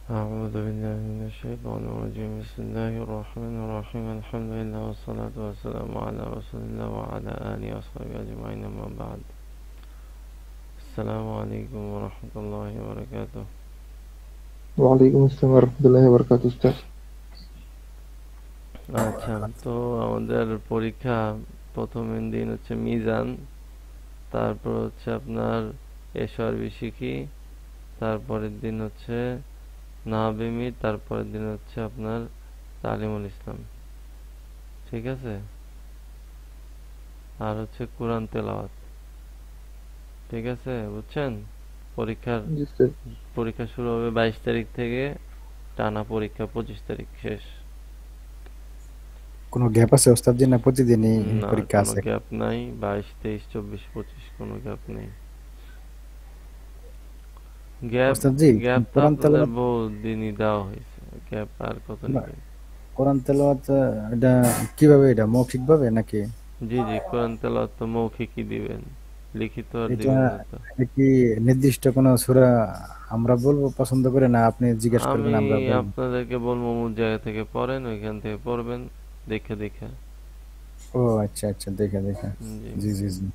أعوذ بالله من الشيطان الرجيم بسم الله الرحمن الرحيم الحمد لله والصلاة والسلام على رسول الله وعلى آله وصحبه أجمعين أما بعد السلام عليكم ورحمة الله وبركاته ওয়ালাইকুম আসসালাম রহমতুল্লাহি বারাকাতুহু উস্তাদ। আচ্ছা তো আমাদের পরীক্ষা প্রথম দিন হচ্ছে মিজান, তারপর হচ্ছে আপনার এশআরবি শিখি, তারপরের দিন হচ্ছে নাহাবিমি, তারপরের দিন হচ্ছে আপনার তালিমুল ইসলাম, ঠিক আছে? আর হচ্ছে কোরআন তেলাওয়াত, ঠিক আছে, বুঝছেন? পরীক্ষার জি স্যার। পরীক্ষা শুরু হবে 22 তারিখ থেকে, টানা পরীক্ষা 25 তারিখ শেষ। কোনো গ্যাপ আছে ওস্তাদ জি, না প্রতিদিনই না, পরীক্ষা কোনো আছে? গ্যাপ নাই। 22, 23, 24, 25 কোনো গ্যাপ নেই। গ্যাপ ওস্তাদ জি, গ্যাপ তো কোরআন আপনাদের তেলাওয়াত, বহু দিনই দেওয়া হয়েছে, গ্যাপ আর কত না, নেবেন? কোরআন তেলাওয়াত এটা কিভাবে, এটা মৌখিক ভাবে নাকি? জি জি, কোরআন তেলাওয়াত তো মৌখিকই দিবেন, লিখিত আর এটা দিবেন না তো। এটা কি নির্দিষ্ট কোনো সূরা আমরা বলবো পছন্দ করে, না আপনি জিজ্ঞেস আমি করবেন আমরা বলবো? আপনাদেরকে বলবো কোন জায়গা থেকে পড়েন, ওইখান থেকে পড়বেন, দেখে দেখে। ও আচ্ছা আচ্ছা, দেখে দেখে। জি জি জি জি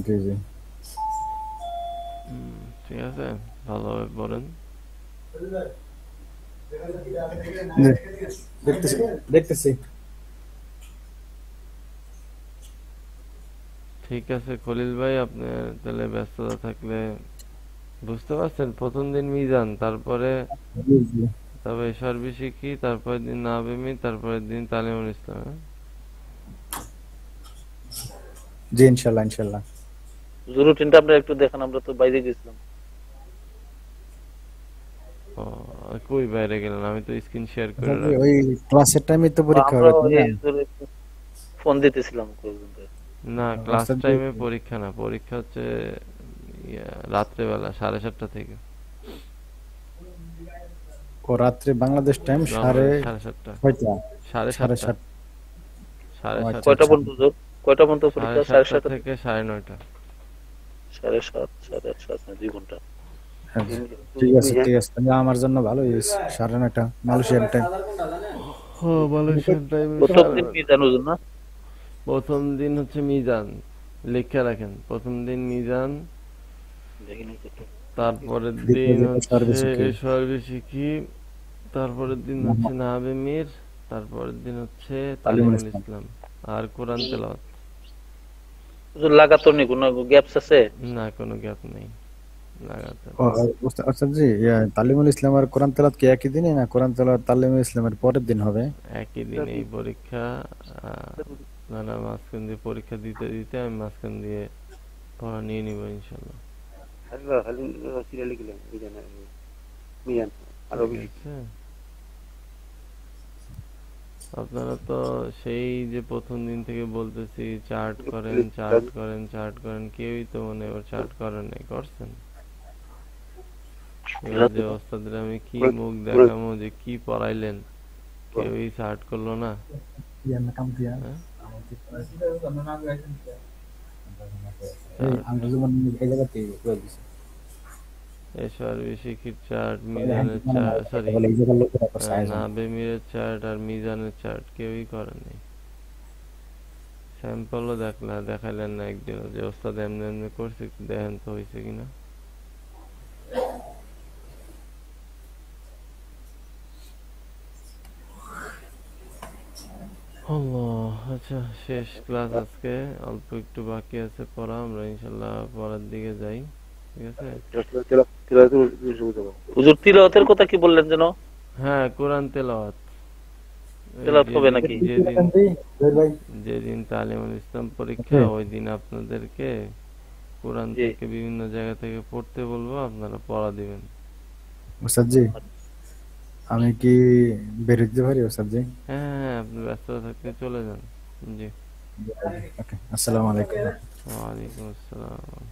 জি জি। ঠিক আছে, ভালোভাবে পড়েন। জি, দেখতেছি দেখতেছি। ঠিক আছে খলিল ভাই, আপনি তাহলে ব্যস্ততা থাকলে বুঝতে পারছেন, প্রথম দিন মিজান, তারপরে জি জি সর্বি শিখি, তারপরের দিন নাবিমি, তারপরের দিন তালিমুল ইসলাম, হ্যাঁ? জি, ইনশাল্লাহ ইনশাল্লাহ। রুটিনটা আপনারা একটু দেখান, আমরা তো বাইরে গেছিলাম। ও, আর কই বাইরে গেলেন? আমি তো স্ক্রিন শেয়ার আচ্ছা করে জি, ওই রাখছি। ক্লাসের টাইমে তো পরীক্ষা আমরা হবে তাই না? এই ধরে ফোন দিতেছিলাম কয়েকজনকে। না, ক্লাস ওস্তাদ জি, টাইমে পরীক্ষা না, পরীক্ষা হচ্ছে রাত্রেবেলা 7:30 থেকে। ও রাত্রে বাংলাদেশ টাইম সাড়ে বাংলাদেশ 7:30, ছয়টা, সাড়ে সাড়ে সাতটা, সাত। ও সাড়ে আচ্ছা সাতটা, কয়টা আচ্ছা। পর্যন্ত কয়টা পর্যন্ত সাড়ে পরীক্ষা? সাড়ে সাতটা সাতটা থেকে থেকে 9:30। 7:30, 7:30, 2 ঘন্টা। আচ্ছা, ঠিক আছে ঠিক আছে, তাহলে আমার জন্য ভালো হয়েছে। 9:30 মালয়েশিয়ান টাইম। ও, মালয়েশিয়ান টাইমে প্রথম দিন 9:30। মিজান ওজন না? প্রথম দিন হচ্ছে মিজান, লিখে রাখেন, প্রথম দিন মিজান, দেখিনি তো। তারপরের দ্বিতীয় দিন দিনে হচ্ছে সার্ভিস কি? এশআরবি শিখি, তারপরের দিন হচ্ছে নাহাবে মির, তারপরের দিন হচ্ছে তালিমুল তালিমুল ইসলাম। ইসলাম, আর কোরআন তেলাওয়াত। ওজন লাগাতার নেই, কোনো গ্যাপস আছে? না, কোনো গ্যাপ নেই, লাগাতার। ও আচ্ছা জি, তালিমুল ইসলাম আর কোরআন তেলাওয়াত কি একই দিনে, না কোরআন তেলাওয়াত তালিমুল ইসলামের পরের দিন হবে? একই দিন এই পরীক্ষা। না না, মাঝখান দিয়ে পরীক্ষা দিতে দিতে আমি মাঝখান দিয়ে পড়া নিয়ে নিবো ইনশাল্লাহ। ঠিক আছে, আপনারা তো সেই যে প্রথম দিন থেকে বলতেছি চার্ট করেন চার্ট করেন চার্ট করেন, কেউই তো মনে এবার চার্ট করেন নাই, করছেন? এবার যে ওস্তাদের আমি কি মুখ দেখামো যে কি পড়াইলেন, কেউই চার্ট করলো না, হ্যাঁ? চার্ট নেই। এসআরবি শিখির চার্ট, মিজানের চার্ট, সরি, নাবেমিরের চার্ট আর মিজানের চার্ট কেউই করেনি। স্যাম্পলও দেখাইলেন না একদিনও, যে ওস্তাদ এমনি এমনি করছে, একটু দেখেন তো হয়েছে কিনা। আল্লাহ, আচ্ছা, শেষ ক্লাস আজকে, অল্প একটু বাকি আছে পড়া, আমরা ইনশাল্লাহ পড়ার দিকে যাই, ঠিক আছে? হুজুর তিলাওয়াতের কথা কি বললেন যেন? হ্যাঁ, কোরআন তেলাওয়াত। ওই তেলাওয়াত হবে যেদিন নাকি? যেদিন যেদিন তালিমুল ইসলাম পরীক্ষা, ওই দিন আপনাদেরকে কোরআন জি। থেকে বিভিন্ন জায়গা থেকে পড়তে বলবো, আপনারা পড়া দিবেন। ওস্তাদ জি, আমি কি বের হতে পারি ওস্তাদ জি? হ্যাঁ হ্যাঁ হ্যাঁ, আপনি ব্যস্ত থাকতে চলে যান। জি। ওকে, আসসালামু আলাইকুম। ওয়ালাইকুম আসসালাম।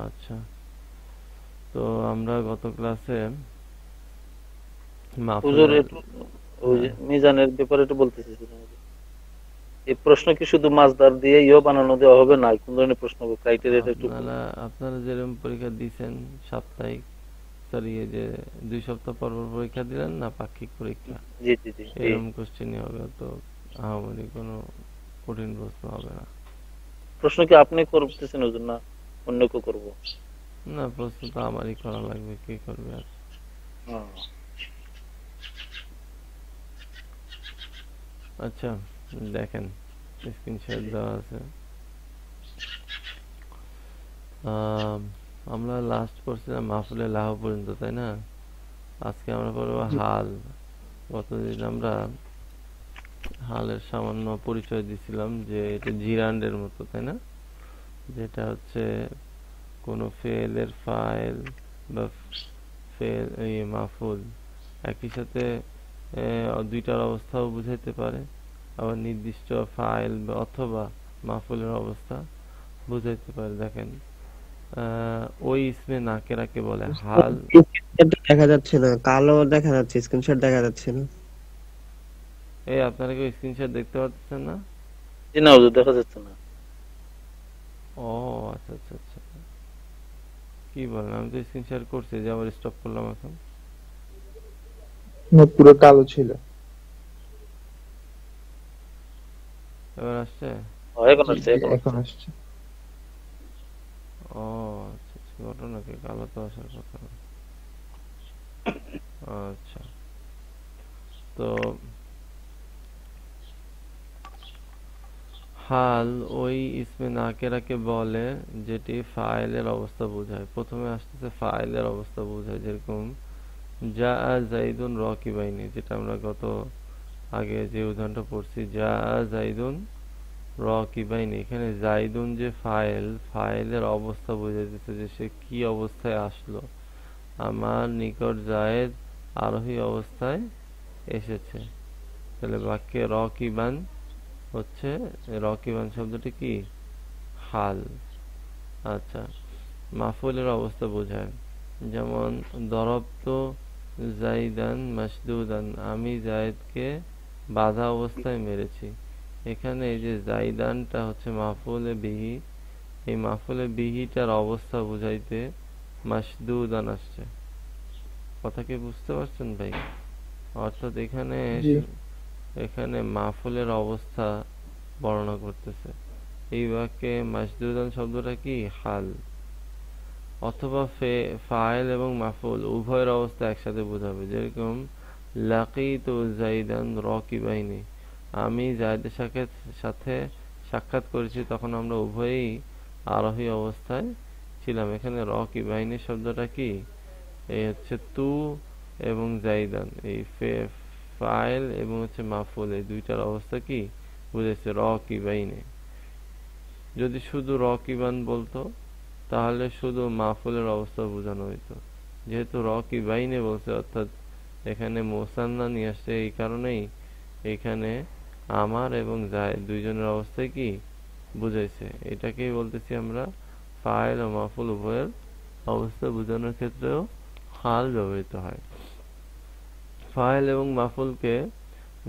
আচ্ছা, তো আমরা গত ক্লাসে হুজুর মাফুলের, একটু ওই যে হ্যাঁ মিজানের ব্যাপারে একটু বলতেছি। এই প্রশ্ন কি শুধু মাছদার দিয়ে বানানো দেওয়া হবে না, কোন ধরনের প্রশ্ন হবে, ক্রাইটেরিয়াটা একটু বলুন। আপনারা যেরকম পরীক্ষা দিছেন সাপ্তাহিক, সরি এই যে 2 সপ্তাহ পর পর পরীক্ষা দিলেন না, পাক্ষিক পরীক্ষা, জি জি জি জি। এরকম কোশ্চেনই হবে। তো আহামরি কোনো কঠিন প্রশ্ন হবে না। প্রশ্ন কি আপনি করতেছেন ওজন না অন্য কেউ করবো? না, প্রশ্ন তো আমারই করা লাগবে, কে করবে আর। হ্যাঁ। আচ্ছা, দেখেন স্ক্রিনশট দেওয়া আছে। আম, আমরা লাস্ট পড়ছিলাম মাহফুলে লাহ পর্যন্ত, তাই না? আজকে আমরা পড়বো জি। হাল। গতদিন আমরা হালের সামান্য পরিচয় দিছিলাম যে এটা জিরান্ডের মতো, তাই না? যেটা হচ্ছে কোনো ফেলের ফাইল বা ফেল এই মাহফুল একই সাথে দুইটার অবস্থাও বুঝাইতে পারে, আবার নির্দিষ্ট ফাইল বা অথবা মাহফুলের অবস্থা বুঝাইতে পারে। দেখেন ওই ইসমে নাকেরাকে বলে হাল। স্ক্রিনশট দেখা যাচ্ছে না, কালো দেখা যাচ্ছে, স্ক্রিনশট দেখা যাচ্ছে না। এই আপনারা কি স্ক্রিনশট দেখতে পাচ্ছেন না? জি না হুজুর, দেখা যাচ্ছে না। ও আচ্ছা আচ্ছা আচ্ছা, কি বলেন? আমি তো স্ক্রিনশট করছি, যে আবার স্টপ করলাম এখন। না, পুরো কালো ছিল। এবার আসছে? এখন জি আসছে, জি, এখন এখন আসছে। আসছে। ও আচ্ছা আচ্ছা, ঘটনা কি, কালো তো আসার কথা না। আচ্ছা, তো হাল ওই ইসমে নাকেরাকে বলে যেটি ফাইলের অবস্থা বোঝায়। প্রথমে আসতেছে ফাইলের অবস্থা বোঝায়, যেরকম যা জাইদুন রকিবাইনি, যেটা আমরা গত আগে যে উদাহরণটা পড়ছি, যা জাইদুন রকিবাইনি। এখানে জাইদুন যে ফাইল, ফাইলের অবস্থা বোঝাইতেছে যে সে কি অবস্থায় আসলো। আমার নিকট জায়েদ আরোহী অবস্থায় এসেছে। তাহলে বাক্যে রকিবান হচ্ছে, রকিবান শব্দটি কি? হাল। আচ্ছা, মাফুলের অবস্থা বোঝায়, যেমন দরবতো জাইদান মাসদুদান, আমি জায়েদকে বাঁধা অবস্থায় মেরেছি। এখানে এই যে জাইদানটা হচ্ছে মাফুলে বিহি, এই মাফুলে বিহিটার অবস্থা বুঝাইতে মাসদুদান আসছে। কথা কি বুঝতে পারছেন ভাই? অর্থাৎ এখানে জি এখানে মাফুলের অবস্থা বর্ণনা করতেছে। এই বাক্যে মাসদুদান শব্দটা কি? হাল। অথবা ফাইল এবং মাফুল উভয়ের অবস্থা একসাথে বোঝাবে, যেরকম লাকিতু জাইদান রাকিবাইনি, আমি জায়দের সাথে সাক্ষাৎ করেছি, তখন আমরা উভয়েই আরোহী অবস্থায় ছিলাম। এখানে রাকিবাইনি শব্দটা কি? এই হচ্ছে তু এবং জাইদান, এই ফাইল এবং হচ্ছে মাফুল, এই দুইটার অবস্থা কি বুঝেছে? রাকিবাইনি। যদি শুধু রকিবান বলতো তাহলে শুধু মাহফুলের অবস্থা বোঝানো হইতো। যেহেতু রকিবাইনে বলছে, অর্থাৎ এখানে মোসান্না নিয়ে আসছে, এই কারণেই এখানে আমার এবং জায়েদ দুইজনের অবস্থায় কি বুঝাইছে। এটাকেই বলতেছি আমরা ফাইল ও মাহফুল উভয়ের অবস্থা বোঝানোর ক্ষেত্রেও হাল ব্যবহৃত হয়। ফাইল এবং মাহফুলকে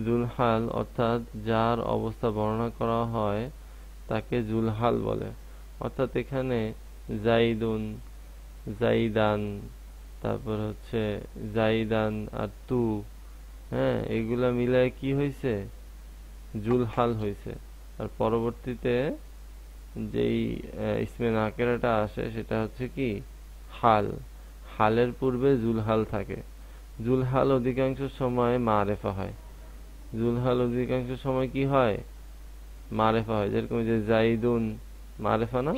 জুলহাল, অর্থাৎ যার অবস্থা বর্ণনা করা হয় তাকে জুলহাল বলে। অর্থাৎ এখানে জাইদুন, জাইদান, তারপর হচ্ছে জাইদান আর তু, হ্যাঁ, এগুলা মিলায় কি হয়েছে? জুলহাল হয়েছে। আর পরবর্তীতে যেই ইসমে নাকেরাটা আসে সেটা হচ্ছে কি? হাল। হালের পূর্বে জুলহাল থাকে। জুলহাল অধিকাংশ সময় মারেফা হয়। জুলহাল অধিকাংশ সময় কি হয়? মারেফা হয়। যেরকম যে জাইদুন মারেফা না,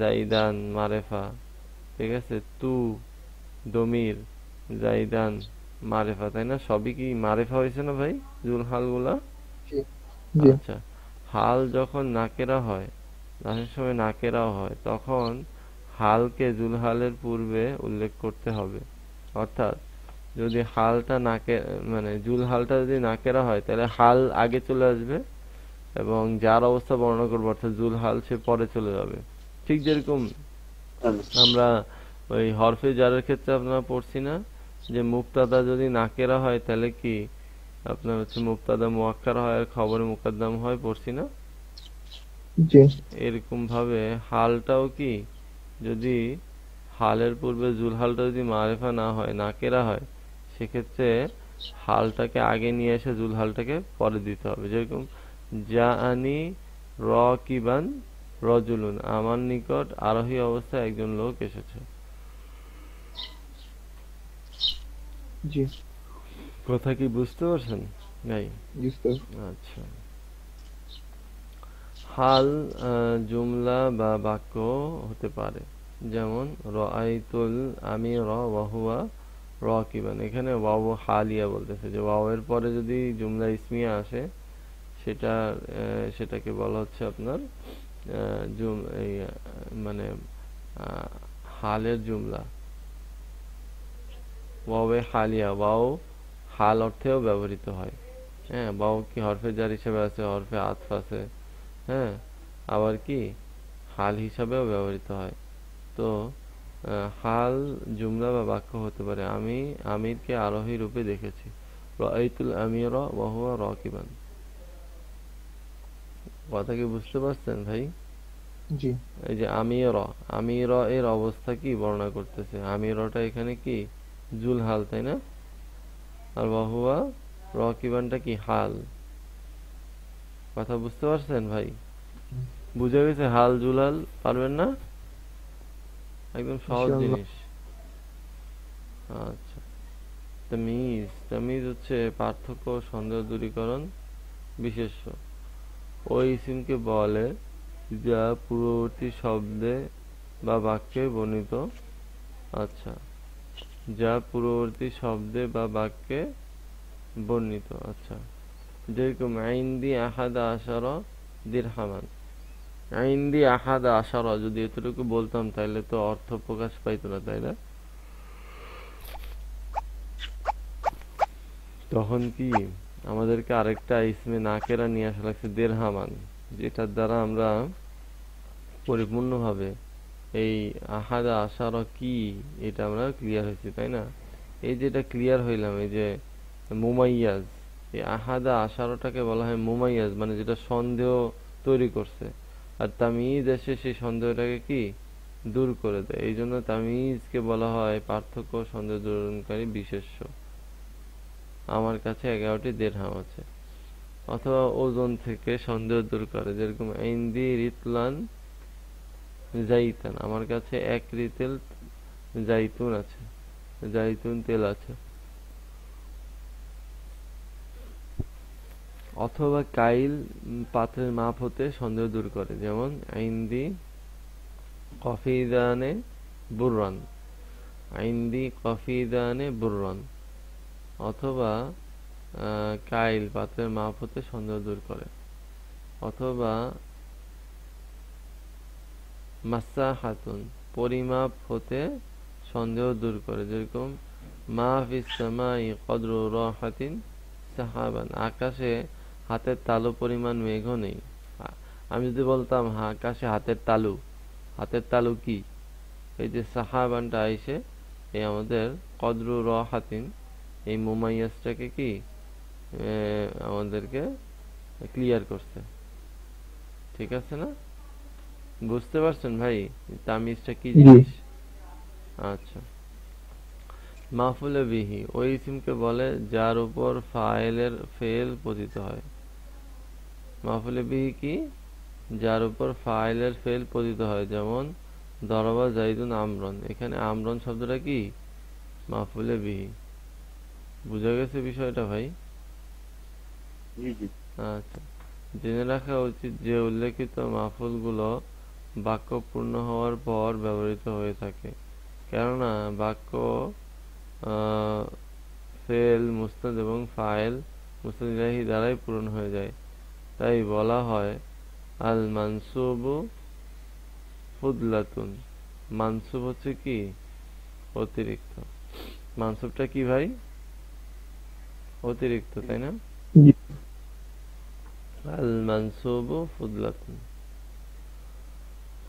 জাইদান মারেফা, ঠিক আছে? তু দমির, জাইদান মারেফা, তাই না? সবই কি মারেফা হয়েছে না ভাই, জুলহাল গুলা? জি জি। আচ্ছা, হাল যখন নাকেরা হয়, নাসের সময় নাকেরাও হয়, তখন হালকে জুলহালের পূর্বে উল্লেখ করতে হবে। অর্থাৎ যদি হালটা নাকে মানে জুলহালটা যদি নাকেরা হয়, তাহলে হাল আগে চলে আসবে এবং যার অবস্থা বর্ণনা করবো অর্থাৎ জুলহাল সে পরে চলে যাবে। ঠিক যেরকম আমরা ওই হরফে জারের ক্ষেত্রে আপনারা পড়ছি না যে মুক্তাদা যদি নাকেরা হয় তাহলে কি আপনার হচ্ছে মুবতাদা মুআক্কার হয় আর খবরে মুকদ্দম হয়, পড়ছি না? জি। এরকম ভাবে হালটাও কি, যদি হালের পূর্বে জুল হালটা যদি মারিফা না হয়, নাকেরা হয়, সেক্ষেত্রে হালটাকে আগে নিয়ে এসে জুল হালটাকে পরে দিতে হবে। যেরকম জাআনি রাকিবান রজুলুন, আমার নিকট আরোহী অবস্থায় একজন লোক এসেছে। জি। কথা কি বুঝতে পারছেন? নাই? জি স্যার। আচ্ছা। হাল জুমলা বা বাক্য হতে পারে, যেমন রাআইতুল আমিরা ওয়া হুয়া রাকিবান। এখানে ওয়াও হালিয়া বলতেছে, যে ওয়াও এর পরে যদি জুমলা ইসমিয়া আসে, সেটাকে বলা হচ্ছে আপনার মানে হালের জুমলা। ওয়াও হালিয়া, ওয়াও হাল অর্থেও ব্যবহৃত হয়। হ্যাঁ, ওয়াও কি হরফে জার হিসেবে আছে, হরফে আতফ আছে, হ্যাঁ, আবার কি হাল হিসাবেও ব্যবহৃত হয়। তো হাল জুমলা বা বাক্য হতে পারে, আমি আমিরকে আরোহী রূপে দেখেছি। রাআইতুল আমিরা ওয়া হুয়া রাকিবান। কথা কি বুঝতে পারছেন ভাই? জি। এই যে আমিরা, আমিরা এর অবস্থা কি বর্ণনা করতেছে। আমিরাটা এখানে কি জুল হাল, তাই না? আর ওয়া হুয়া রাকিবানটা কি হাল। কথা বুঝতে পারছেন ভাই? বুঝে গেছে? হাল জুলাল পারবেন না? একদম সহজ ইনশাআল্লাহ। জিনিস। আচ্ছা। তামিজ, তামিজ হচ্ছে পার্থক্য, সন্দেহ দূরীকরণ, বিশেষ্য। ওই ইসিমকে বলে যা পূর্ববর্তী শব্দে বা বাক্যে বর্ণিত। আচ্ছা, যা পূর্ববর্তী শব্দে বা বাক্যে বর্ণিত। আচ্ছা, যেরকম আইন্দি আহাদা আশারা দিরহামান। আইন্দি আহাদা আশারা, যদি এতটুকু বলতাম তাহলে তো অর্থ প্রকাশ পাইতো না, তাই না? তখন কি আমাদেরকে আরেকটা ইসমে নাকেরা নিয়ে আসা লাগছে, দেরহামান, যেটার দ্বারা আমরা পরিপূর্ণভাবে এই আহাদা আশারা কি এটা আমরা ক্লিয়ার হয়েছি, তাই না? এই যেটা ক্লিয়ার হইলাম, এই যে মুমাইয়াজ, এই আহাদা আশারাটাকে বলা হয় মুমাইয়াজ, মানে যেটা সন্দেহ তৈরি করছে। আর তামিজ এসে সেই সন্দেহটাকে কি দূর করে দেয়। এই জন্য তামিজকে বলা হয় পার্থক্য সন্দেহ দূরণকারী বিশেষ্য। আমার কাছে 11টি দেরহাম আছে। অথবা ওজন থেকে সন্দেহ দূর করে, যেরকম ইন্দি রিতলান জাইতান, আমার কাছে 1 রিতেল জাইতুন আছে, জাইতুন তেল আছে। অথবা কাইল পাত্রের মাপ হতে সন্দেহ দূর করে, যেমন ইন্দি কফিদানে বুররান, ইন্দি কফিদানে বুররান। অথবা কাইল পাত্রের মাপ হতে সন্দেহ দূর করে। অথবা মাসাহাতুন পরিমাপ হতে সন্দেহ দূর করে, যেরকম মা ফিস সামাই কদরু রাহাতিন সাহাবান, আকাশে হাতের তালু পরিমাণ মেঘও নেই। আমি যদি বলতাম আকাশে হাতের তালু, হাতের তালু কি, এই যে সাহাবানটা আইসে এই আমাদের কদরু রাহাতিন এই মুমাইয়াজটাকে কি আমাদেরকে ক্লিয়ার করছে। ঠিক আছে না? বুঝতে পারছেন ভাই তামিজটা কি জি। জিনিস? আচ্ছা। মাফুলে বিহি, ওই ইসিমকে বলে যার উপর ফাইলের ফেল পতিত হয়। মাফুলে বিহি কি? যার উপর ফাইলের ফেল পতিত হয়, যেমন দরবা জাইদুন আমরন। এখানে আমরন শব্দটা কি? মাফুলে বিহি। বুঝা গেছে বিষয়টা ভাই? আচ্ছা। জেনে রাখা উচিত যে উল্লেখিত মাফুলগুলো বাক্য পূর্ণ হওয়ার পর ব্যবহৃত হয়ে থাকে, কেননা বাক্য ফেল মুসনাদ এবং ফাইল মুসনাদ ইলাইহি দ্বারাই পূরণ হয়ে যায়। তাই বলা হয় আল মানসুবু ফুদলাতুন। মানসুব হচ্ছে কি? অতিরিক্ত। মানসুবটা কি ভাই? অতিরিক্ত, তাই না? জি। আল মানসুবু ফুদলাতুন।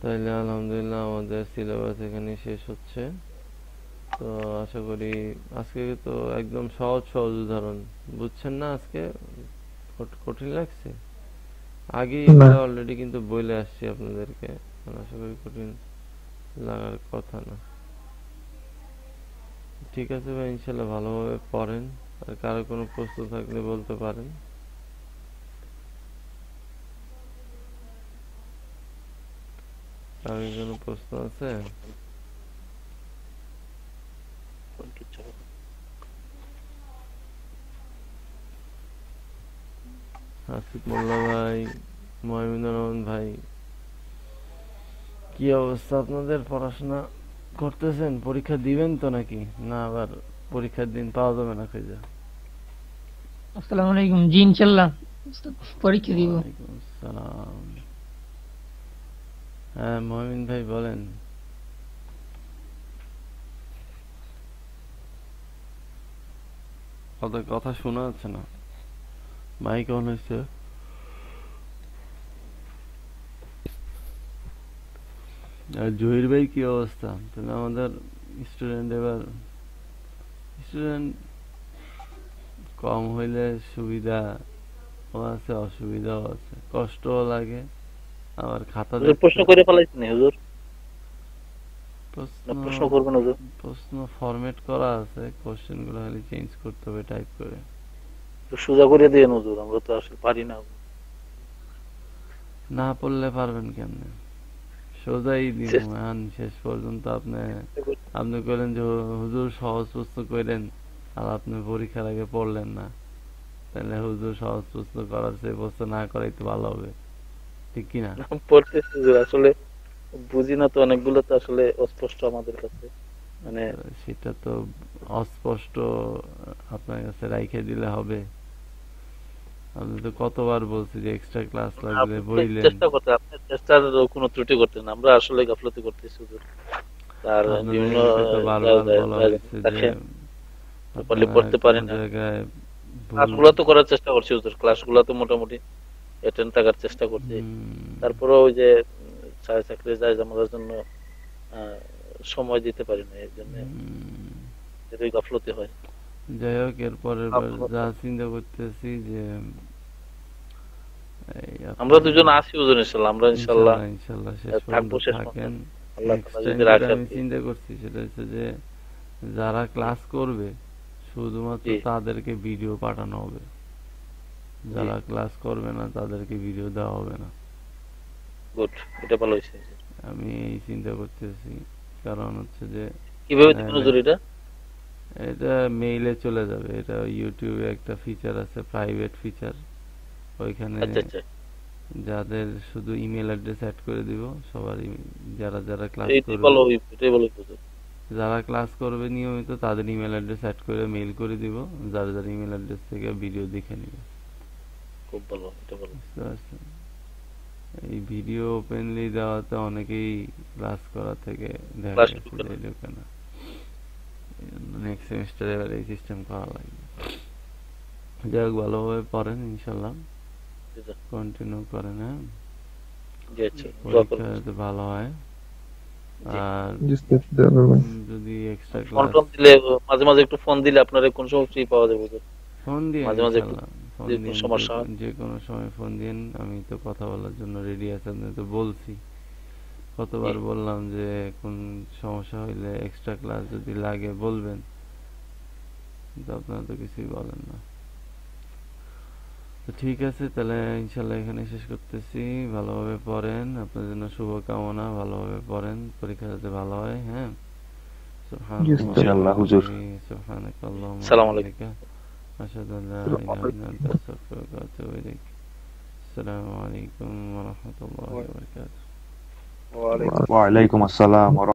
তাইলে আলহামদুলিল্লাহ আমাদের সিলেবাস এখানে শেষ হচ্ছে। তো আশা করি আজকে তো একদম সহজ সহজ উদাহরণ বুঝছেন না। আজকে কঠিন লাগছে? আগে না। এগুলো অলরেডি কিন্তু বলে আসছি আপনাদেরকে, আশা করি কঠিন লাগার কথা না। ঠিক আছে ভাই, ইনশাল্লাহ ভালোভাবে পড়েন। আর কারো কোনো প্রশ্ন থাকলে বলতে পারেন। কারো কোনো প্রশ্ন আছে? কিচ্ছু হবে না। আসিফ মোল্লা ভাই, মহিমিনুর রহমান ভাই, কি অবস্থা আপনাদের? পড়াশোনা করতেছেন? পরীক্ষা দিবেন তো নাকি? না আবার পরীক্ষার দিন পাওয়া যাবে না খুঁজে? আসসালামু আলাইকুম। জি ইনশাল্লাহ পরীক্ষা দিব। ওয়ালাইকুম আসসালাম। হ্যাঁ মহিমিন ভাই বলেন। কথা শোনা যাচ্ছে না, মাইক অন হয়েছে। আর জহির ভাই কি অবস্থা? তাহলে আমাদের স্টুডেন্ট এবার স্টুডেন্ট কম হইলে সুবিধা আছে, অসুবিধাও আছে, কষ্টও লাগে। আবার খাতা হুজুর প্রশ্ন করে ফেলাইছেন হুজুর, প্রশ্ন না প্রশ্ন করবেন হুজুর? প্রশ্ন ফরম্যাট করা আছে, কোশ্চেন গুলো খালি চেঞ্জ করতে হবে টাইপ করে। একটু সোজা করে দিয়ে হুজুর, আমরা তো আসলে পারি না। না পড়লে পারবেন কেমনে? সোজাই দিন শেষ পর্যন্ত। আপনি কইলেন যে হুজুর সহজ প্রশ্ন কইলেন, আর আপনি পরীক্ষার আগে পড়লেন না, তাহলে হুজুর সহজ প্রশ্ন করার চেয়ে প্রশ্ন না করাই তো ভালো হবে, ঠিক কিনা? পড়তেছি হুজুর, আসলে বুঝি না তো, অনেকগুলো তো আসলে অস্পষ্ট আমাদের কাছে, মানে সেটা তো অস্পষ্ট আপনার কাছে রাইখে দিলে হবে? আপনি তো কতবার বলছি যে এক্সট্রা ক্লাস লাগলে আপনি বইলেন। চেষ্টা করতে, আপনার চেষ্টার কোনো ত্রুটি করতেন, আমরা আসলে গাফলতি করতেছি হুজুর। তার বিভিন্ন আপনাদেরকে তো বারবার বলা হয়েছে যে পারলে আপনারা পড়তে পারি কোন না। জায়গায় ভুল। ক্লাসগুলো তো করার চেষ্টা করছি হুজুর, ক্লাসগুলো তো মোটামুটি অ্যাটেন্ড থাকার চেষ্টা করছি। তারপরে ওই যে ছায়া চাকরি যায় আমাদের জন্য আহ, সময় দিতে পারি না, এর জন্য এরই গাফলতি হয়। যাই হোক, এরপরের বার যা চিন্তা করতেছি যে আমরা দুজন আছি হুজুর, ইনশাল্লাহ আমরা ইনশাল্লাহ ইনশাল্লাহ শেষ থাকবো পর্যন্ত শেষ থাকেন। পর্যন্ত, আল্লাহ নেক্সট তাআলা টাইম যদি যেটা রাখে। আমি চিন্তা করছি সেটা হচ্ছে যে যারা ক্লাস করবে শুধুমাত্র জি। তাদেরকে ভিডিও পাঠানো হবে, যারা ক্লাস করবে না তাদেরকে ভিডিও দেওয়া হবে না। গুড, এটা ভালো হয়েছে। আমি এই চিন্তা করতেছি, কারণ হচ্ছে যে কিভাবে দিবেন হুজুর এটা? এটা মেইলে চলে যাবে। এটা ইউটিউবে একটা ফিচার আছে, প্রাইভেট ফিচার, ওইখানে আচ্ছা আচ্ছা, যাদের শুধু ইমেল অ্যাড্রেস অ্যাড করে দিব সবার, যারা যারা ক্লাস এইটাই করবে, ভালো, এটাই ভালো হুজুর। যারা ক্লাস করবে নিয়মিত তাদের ইমেল অ্যাড্রেস অ্যাড করে মেইল করে দিব, যার যার ইমেল অ্যাড্রেস থেকে ভিডিও দেখে নিবে। খুব ভালো, এটা ভালো। বুঝতে পারছেন? এই ভিডিও ওপেনলি দেওয়াতে অনেকেই ক্লাস করা থেকে দেখা ক্লাস গেছে ঢুকে যে না। ঢোকে না। নেক্সট সেমিস্টারে এবার এই সিস্টেম করা লাগবে। যাই হোক, ভালোভাবে পড়েন, ইনশাল্লাহ জি স্যার। কন্টিনিউ করেন। হ্যাঁ, জি আচ্ছা, দোয়া পরীক্ষা করবেন। যাতে ভালো হয়। জি। আর জি স্যার, দোয়া করবেন। যদি এক্সট্রা ফোন ক্লাস টোন দিলে মাঝে মাঝে একটু ফোন দিলে আপনার কোন সময় ফ্রি পাওয়া যাবে হুজুর? ফোন দিয়ে মাঝে মাঝে একটু ইনশাল্লাহ ফোন যদি দিয়ে কোনো সমস্যা হয়। যে কোনো সময় ফোন দিন, আমি তো কথা বলার জন্য রেডি আছি। আপনি তো বলছি, কতবার জি। বললাম যে কোন সমস্যা হইলে এক্সট্রা ক্লাস যদি লাগে বলবেন, কিন্তু আপনারা তো কিছুই বলেন না। তো ঠিক আছে, তাহলে ইনশাল্লাহ এখানে শেষ করতেছি। ভালোভাবে পড়েন, আপনার জন্য শুভকামনা। ভালোভাবে পড়েন, পরীক্ষা যাতে ভালো হয়। হ্যাঁ, জি স্যার। ইনশাআল্লাহ হুজুর। সুবহানাকাল্লাহুম্মা ওয়া আসসালামু আলাইকুম। বিহামদিকা আশহাদু আল্লা ইলাহা ইল্লা আনতা আস্তাগফিরুকা ওয়া আতুবু ইলাইক। আসসালামু আলাইকুম ওয়া রাহমাতুল্লাহি ওয়া বারাকাতুহু। ওয়া আলাইকুম আসসালাম ওয়া